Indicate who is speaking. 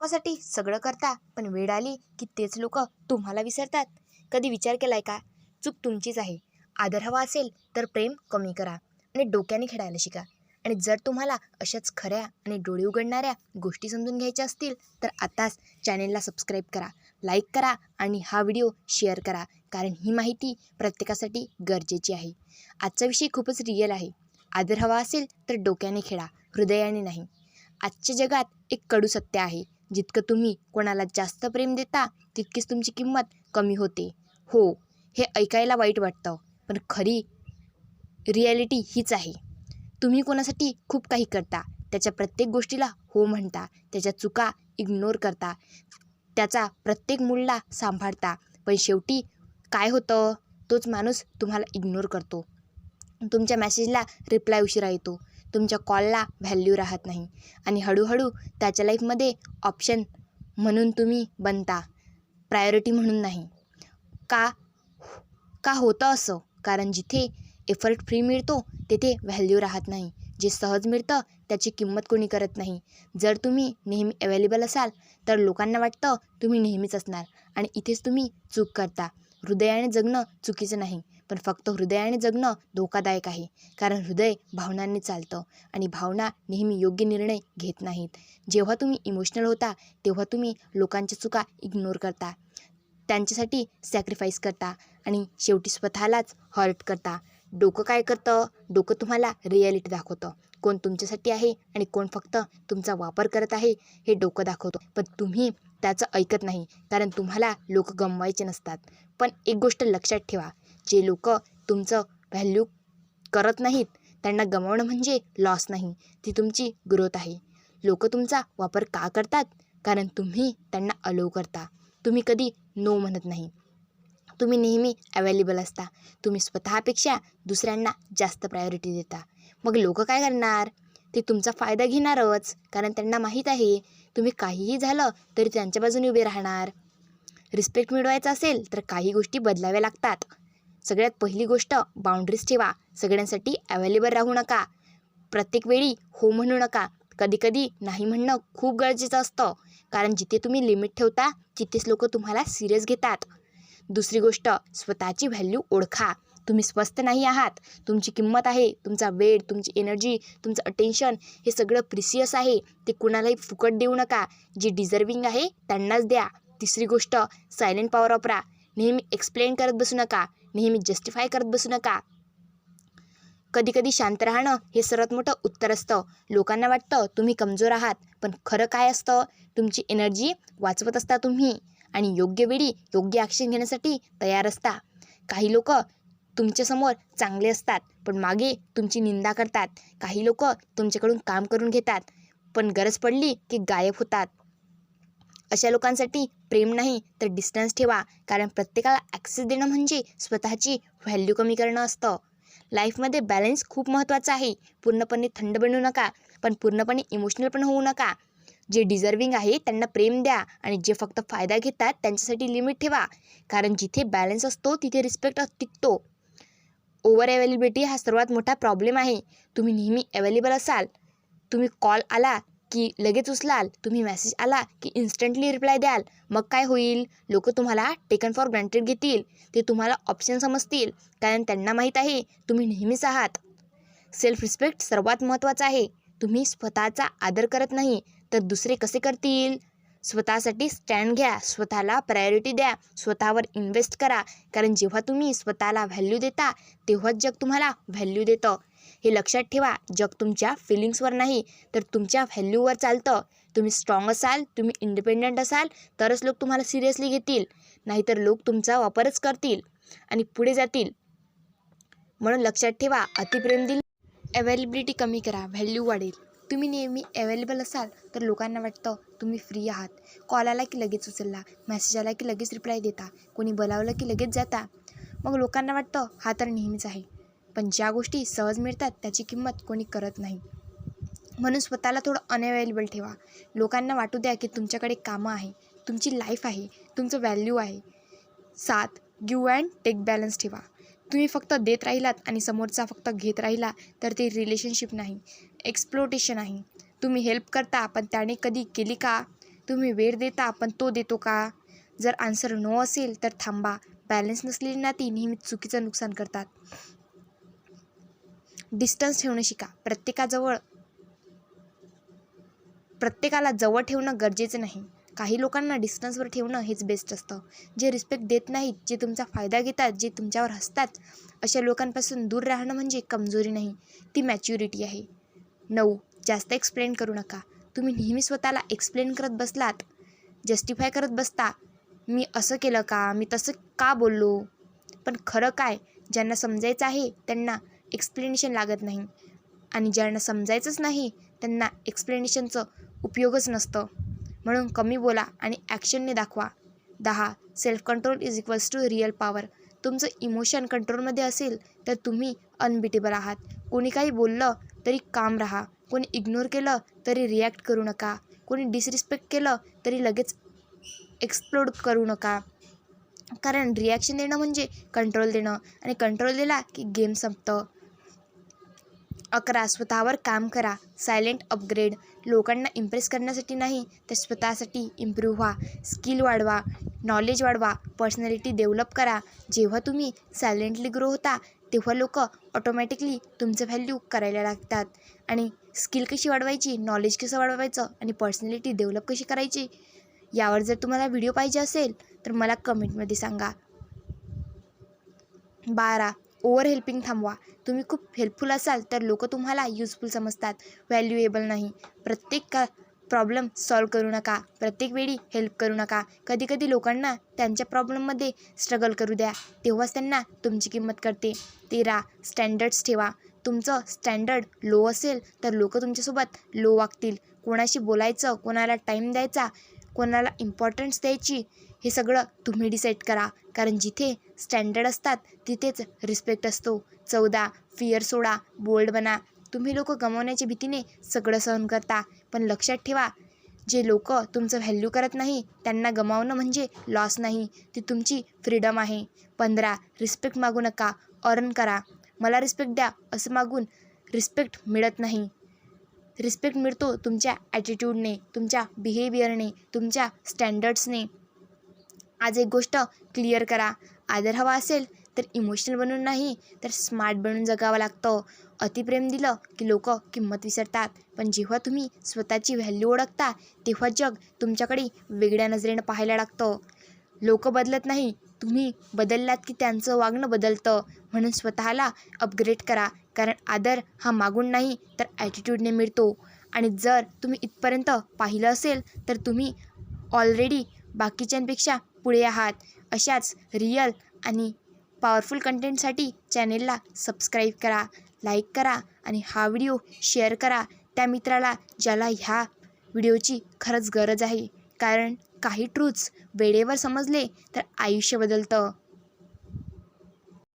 Speaker 1: साठी सगळं करता, पण वेळ आली की तेच लोक तुम्हाला विसरतात. कधी विचार केलाय का? चूक तुमचीच आहे. आदर हवा असेल तर प्रेम कमी करा आणि डोक्याने खेळायला शिका. आणि जर तुम्हाला अशाच खऱ्या आणि डोळे उघडणाऱ्या गोष्टी समजून घ्यायच्या असतील तर आताच चॅनेलला सबस्क्राईब करा, लाईक करा आणि हा व्हिडिओ शेअर करा, कारण ही माहिती प्रत्येकासाठी गरजेची आहे. आजचा विषय खूपच रिअल आहे. आदर हवा असेल तर डोक्याने खेळा, हृदयाने नाही. आजच्या जगात एक कडू सत्य आहे, जितकं तुम्ही कोणाला जास्त प्रेम देता तितकीच तुमची किंमत कमी होते. हो, हे ऐकायला वाईट वाटतं, पण खरी रिॲलिटी हीच आहे. तुम्ही कोणासाठी खूप काही करता, त्याच्या प्रत्येक गोष्टीला हो म्हणता, त्याच्या चुका इग्नोर करता, त्याचा प्रत्येक मूडला सांभाळता, पण शेवटी काय होतं? तोच माणूस तुम्हाला इग्नोर करतो. तुमच्या मेसेजला रिप्लाय उशिरा येतो, तुमच्या कॉलला व्हॅल्यू राहत नाही आणि हळूहळू त्याच्या लाईफमध्ये ऑप्शन म्हणून तुम्ही बनता, प्रायोरिटी म्हणून नाही. का का होतं असं? कारण जिथे एफर्ट फ्री मिळतो तेथे व्हॅल्यू राहत नाही. जे सहज मिळतं त्याची किंमत कोणी करत नाही. जर तुम्ही नेहमी अवेलेबल असाल तर लोकांना वाटतं तुम्ही नेहमीच असणार आणि इथेच तुम्ही चूक करता. हृदयाने जगणं चुकीचं नाही, पण फक्त हृदयाने जगणं धोकादायक आहे. कारण हृदय भावनांनी चालतं आणि भावना नेहमी योग्य निर्णय घेत नाहीत. जेव्हा तुम्ही इमोशनल होता तेव्हा तुम्ही लोकांच्या चुका इग्नोर करता, त्यांच्यासाठी सॅक्रिफाईस करता आणि शेवटी स्वतःलाच हर्ट करता. डोकं काय करतं? डोकं तुम्हाला रिॲलिटी दाखवतं. कोण तुमच्यासाठी आहे आणि कोण फक्त तुमचा वापर करत आहे हे डोकं दाखवतो. पण तुम्ही त्याचं ऐकत नाही, कारण तुम्हाला लोक गमवायचे नसतात. पण एक गोष्ट लक्षात ठेवा, जे लोक तुमचं व्हॅल्यू करत नाहीत त्यांना गमावणं म्हणजे लॉस नाही, ती तुमची ग्रोथ आहे. लोक तुमचा वापर का करतात? कारण तुम्ही त्यांना अलाउ करता. तुम्ही कधी नो म्हणत नाही, तुम्ही नेहमी अवेलेबल असता, तुम्ही स्वतःपेक्षा दुसऱ्यांना जास्त प्रायोरिटी देता. मग लोक काय करणार? ते तुमचा फायदा घेणारच, कारण त्यांना माहीत आहे तुम्ही काहीही झालं तरी त्यांच्या बाजूने उभे राहणार. रिस्पेक्ट मिळवायचा असेल तर काही गोष्टी बदलाव्या लागतात. सगळ्यात पहिली गोष्ट, बाउंड्रीज ठेवा. सगळ्यांसाठी अवेलेबल राहू नका, प्रत्येक वेळी हो म्हणू नका. कधी कधी नाही म्हणणं खूप गरजेचं असतं, कारण जिथे तुम्ही लिमिट ठेवता तिथेच लोक तुम्हाला सिरियस घेतात. दुसरी गोष्ट, स्वतःची व्हॅल्यू ओळखा. तुम्ही स्वस्त नाही आहात, तुमची किंमत आहे. तुमचा वेळ, तुमची एनर्जी, तुमचं अटेन्शन हे सगळं प्रिसियस आहे. ते कुणालाही फुकट देऊ नका. जे डिझर्विंग आहे त्यांनाच द्या. तिसरी गोष्ट, सायलेंट पॉवर वापरा. नेहमी एक्सप्लेन करत बसू नका, नेहमी जस्टिफाय करत बसू नका. कधी कधी शांत राहणं हे सर्वात मोठं उत्तर असतं. लोकांना वाटतं तुम्ही कमजोर आहात, पण खरं काय असतं? तुमची एनर्जी वाचवत असता तुम्ही आणि योग्य वेळी योग्य ॲक्शन घेण्यासाठी तयार असता. काही लोक तुमच्यासमोर चांगले असतात पण मागे तुमची निंदा करतात. काही लोक तुमच्याकडून काम करून घेतात पण गरज पडली की गायब होतात. अशा लोकांसाठी प्रेम नाही तर डिस्टन्स ठेवा, कारण प्रत्येकाला ॲक्सेस देणं म्हणजे स्वतःची व्हॅल्यू कमी करणं असतं. लाईफमध्ये बॅलन्स खूप महत्त्वाचा आहे. पूर्णपणे थंड बनू नका, पण पूर्णपणे इमोशनल पण होऊ नका. जे डिझर्विंग आहे त्यांना प्रेम द्या आणि जे फक्त फायदा घेतात त्यांच्यासाठी लिमिट ठेवा, कारण जिथे बॅलन्स असतो तिथे रिस्पेक्ट टिकतो. ओव्हर अवेलेबिलिटी हा सर्वात मोठा प्रॉब्लेम आहे. तुम्ही नेहमी अवेलेबल असाल, तुम्ही कॉल आला की लगेच उचलाल, तुम्ही मेसेज आला की इन्स्टंटली रिप्लाय द्याल, मग काय होईल? लोक तुम्हाला टेकन फॉर ग्रँटेड घेतील. ते तुम्हाला ऑप्शन समजतील, कारण त्यांना माहीत आहे तुम्ही नेहमीच आहात. सेल्फ रिस्पेक्ट सर्वात महत्त्वाचा आहे. तुम्ही स्वतःचा आदर करत नाही तर दुसरे कसे करतील? स्वतःसाठी स्टँड घ्या, स्वतःला प्रायोरिटी द्या, स्वतःवर इन्व्हेस्ट करा, कारण जेव्हा तुम्ही स्वतःला व्हॅल्यू देता तेव्हाच जग तुम्हाला व्हॅल्यू देतं. हे लक्षात ठेवा, जग तुमच्या फिलिंग्सवर नाही तर तुमच्या व्हॅल्यूवर चालतं. तुम्ही स्ट्रॉंग असाल, तुम्ही इंडिपेंडंट असाल तरच लोक तुम्हाला सिरियसली घेतील, नाहीतर लोक तुमचा वापरच करतील आणि पुढे जातील. म्हणून लक्षात ठेवा, अतिप्रेम दिल, अवेलेबिलिटी कमी करा, व्हॅल्यू वाढेल. तुम्ही नेहमी अवेलेबल असाल तर लोकांना वाटतं तुम्ही फ्री आहात. कॉल आला की लगेच उचलला, मेसेज आला की लगेच रिप्लाय देता, कोणी बोलावलं की लगेच जाता. मग लोकांना वाटतं हा तर नेहमीच आहे. पण ज्या गोष्टी सहज मिळतात त्याची किंमत कोणी करत नाही. म्हणून स्वतःला थोडं अनअवेलेबल ठेवा. लोकांना वाटू द्या की तुमच्याकडे कामं आहे, तुमची लाईफ आहे, तुमचं व्हॅल्यू आहे. 7. गिव्ह अँड टेक बॅलन्स ठेवा. तुम्ही फक्त देत राहिलात आणि समोरचा फक्त घेत राहिला तर ते रिलेशनशिप नाही, एक्सप्लोटेशन आहे. तुम्ही हेल्प करता पण त्याने कधी केली का? तुम्ही वेळ देता पण तो देतो का? जर आन्सर नो असेल तर थांबा. बॅलन्स नसलेली नाती नेहमीच चुकीचं नुकसान करतात. डिस्टन्स ठेवणं शिका. प्रत्येकाला जवळ ठेवणं गरजेचं नाही. काही लोकांना डिस्टन्सवर ठेवणं हेच बेस्ट असतं. जे रिस्पेक्ट देत नाहीत, जे तुमचा फायदा घेतात, जे तुमच्यावर हसतात, अशा लोकांपासून दूर राहणं म्हणजे कमजोरी नाही, ती मॅच्युरिटी आहे. 9. जास्त एक्सप्लेन करू नका. तुम्ही नेहमी स्वतःला एक्सप्लेन करत बसलात, जस्टिफाय करत बसता. मी असं केलं का? मी तसं का बोललो? पण खरं काय? ज्यांना समजायचं आहे त्यांना एक्सप्लेनेशन लागत नाही आणि ज्यांना समजायचंच नाही त्यांना एक्सप्लेनेशनचं उपयोगच नसतं. म्हणून कमी बोला आणि ॲक्शनने दाखवा. 10. Self control is equals to real power. तुमचं इमोशन कंट्रोलमध्ये असेल तर तुम्ही अनबिटेबल आहात. कोणी काही बोललं तरी काम राहा. कोणी इग्नोर केलं तरी रिॲक्ट करू नका. कोणी डिसरिस्पेक्ट केलं तरी लगेच एक्सप्लोड करू नका. कारण रिॲक्शन देणं म्हणजे कंट्रोल देणं आणि कंट्रोल दिला की गेम संपतं. 11. स्वतःवर काम करा. Silent upgrade. लोकांना इम्प्रेस करण्यासाठी नाही तर स्वतःसाठी इम्प्रूव्ह व्हा. स्किल वाढवा, नॉलेज वाढवा, पर्सनॅलिटी डेव्हलप करा. जेव्हा तुम्ही सायलेंटली ग्रो होता तेव्हा लोक ऑटोमॅटिकली तुमचं व्हॅल्यू करायला लागतात. आणि स्किल कशी वाढवायची, नॉलेज कसं वाढवायचं आणि पर्सनॅलिटी डेव्हलप कशी करायची, यावर जर तुम्हाला व्हिडिओ पाहिजे असेल तर मला कमेंटमध्ये सांगा. 12. ओव्हर हेल्पिंग थांबवा. तुम्ही खूप हेल्पफुल असाल तर लोक तुम्हाला युजफुल समजतात, व्हॅल्युएबल नाही. प्रत्येक प्रॉब्लेम सॉल्व करू नका. प्रत्येक वेळी हेल्प करू नका. कधी लोकांना त्यांच्या प्रॉब्लेममध्ये स्ट्रगल करू द्या, तेव्हाच त्यांना तुमची किंमत कळते. 13. स्टँडर्ड्स ठेवा. तुमचं स्टँडर्ड लो असेल तर लोक तुमच्यासोबत लो वागतील. कोणाशी बोलायचं, कोणाला टाईम द्यायचा, कोणाला इम्पॉर्टन्स द्यायची, हे सगळं तुम्ही डिसाईड करा. कारण जिथे स्टँडर्ड असतात तिथेच रिस्पेक्ट असतो. 14. फिअर सोडा, बोल्ड बना. तुम्ही लोक गमावण्याच्या भीतीने सगळं सहन करता, पण लक्षात ठेवा, जे लोक तुमचं व्हॅल्यू करत नाही त्यांना गमावणं म्हणजे लॉस नाही, ती तुमची फ्रीडम आहे. 15. रिस्पेक्ट मागू नका, अर्न करा. मला रिस्पेक्ट द्या असं मागून रिस्पेक्ट मिळत नाही. रिस्पेक्ट मिळतो तुमच्या ॲटिट्यूडने, तुमच्या बिहेवियरने, तुमच्या स्टँडर्ड्सने. आज एक गोष्ट क्लिअर करा. आदर हवा असेल तर इमोशनल बनून नाही तर स्मार्ट बनून जगावं लागतं. अतिप्रेम दिलं की लोक किंमत विसरतात, पण जेव्हा तुम्ही स्वतःची व्हॅल्यू ओळखता तेव्हा जग तुमच्याकडे वेगळ्या नजरेनं पाहायला लागतं. लोक बदलत नाही, तुम्ही बदललात की त्यांचं वागणं बदलतं. म्हणून स्वतःला अपग्रेड करा. कारण आदर हा मागून नाही तर ॲटिट्यूडने मिळतो. आणि जर तुम्ही इथपर्यंत पाहिलं असेल तर तुम्ही ऑलरेडी बाकीच्यांपेक्षा पुढे आहात. अशाच रिअल आणि पॉवरफुल कंटेंटसाठी चॅनेलला सबस्क्राईब करा, लाईक करा आणि हा व्हिडिओ शेअर करा त्या मित्राला ज्याला ह्या व्हिडिओची खरंच गरज आहे. कारण काही ट्रूथ्स वेळेवर समजले तर आयुष्य बदलतं.